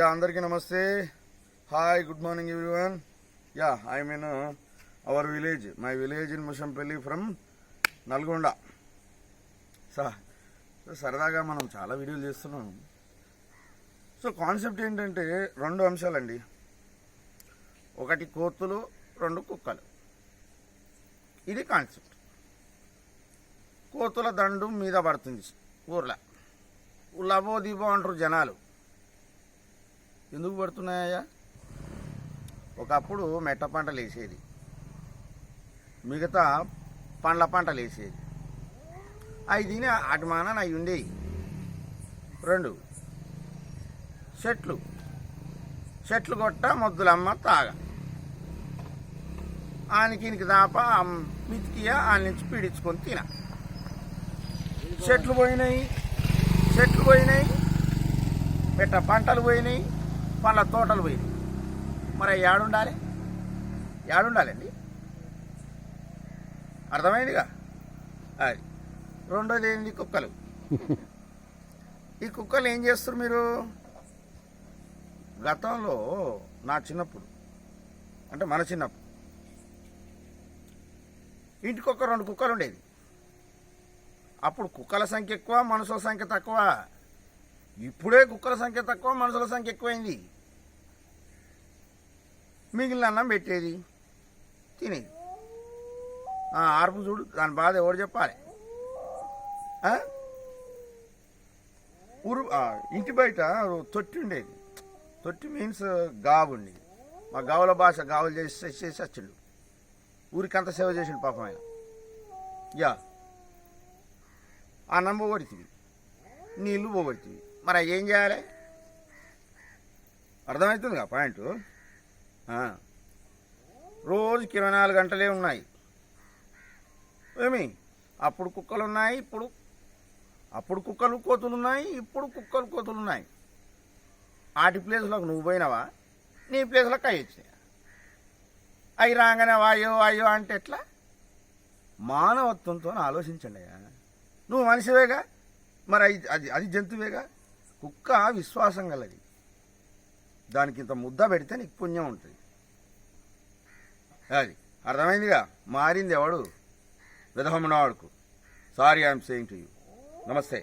అందరికీ నమస్తే. Hi, good morning everyone. I mean hour village, my village in Mushampalli from Nalgonda. సరదాగా మనం చాలా వీడియోలు చేస్తున్నాం. సో కాన్సెప్ట్ ఏంటంటే 2 అంశాలండి. ఒకటి కోతులు, 2 కుక్కలు. ఇది కాన్సెప్ట్. కోతుల దండు మీద పడుతుంది ఊర్లో. లబో దీపో అంటారు జనాలు. ఎందుకు పడుతున్నాయా? ఒకప్పుడు మెట్ట పంటలు వేసేది, మిగతా పండ్ల పంటలు వేసేది. అవి తిని అటు మాన అవి ఉండేవి. 2 చెట్లు కొట్ట మొద్దులమ్మ తాగ ఆనికి దాప మితికియ ఆ నుంచి పీడించుకొని తిన. చెట్లు పోయినాయి, పెట్ట పంటలు పోయినాయి, పండ్ల తోటలు పోయినాయి. మరి ఏడుండాలండి? అర్థమైందిగా. అది. రెండోది ఏంది? కుక్కలు. ఈ కుక్కలు ఏం చేస్తారు మీరు? గతంలో నా చిన్నప్పుడు, అంటే మన చిన్నప్పుడు, ఇంటికొక 2 కుక్కలు ఉండేది. అప్పుడు కుక్కల సంఖ్య ఎక్కువ, మనుషుల సంఖ్య తక్కువ. ఇప్పుడే కుక్కల సంఖ్య తక్కువ, మనుషుల సంఖ్య ఎక్కువైంది. మిగిలిన అన్నం పెట్టేది, తినేది. ఆర్పు చూడు, దాని బాధ ఎవరు చెప్పాలి? ఇంటి బయట తొట్టి ఉండేది. తొట్టి మీన్స్ గావు ఉండేది. మా గావుల భాష గావులు చేసి వచ్చిండు. ఊరికంత సేవ చేసిండు పాపం ఆయన. అన్నం పోగొడుతుంది, నీళ్ళు పోగొడుతుంది. మరి ఏం చేయాలి? అర్థమవుతుందిగా పాయింట్. రోజుకి 24 గంటలే ఉన్నాయి. ఏమి అప్పుడు కుక్కలు ఉన్నాయి, అప్పుడు కుక్కలు కోతులు ఉన్నాయి, ఇప్పుడు కుక్కలు కోతులు ఉన్నాయి. వాటి ప్లేస్లోకి నువ్వు పోయినావా? నీ ప్లేస్లోకి అవి వచ్చినాయి. అవి రాగానే అయ్యో అంటే ఎట్లా? మానవత్వంతో ఆలోచించండి అయ్యా. నువ్వు మనిషివేగా, మరి అది జంతువేగా. కుక్క విశ్వాసం గలది. దానికి ఇంత ముద్ద పెడితే నీకు పుణ్యం ఉంటుంది. అది అర్థమైందిగా. మారింది ఎవడు? విధమున్నవాడుకు. Sorry I'm saying to you. నమస్తే.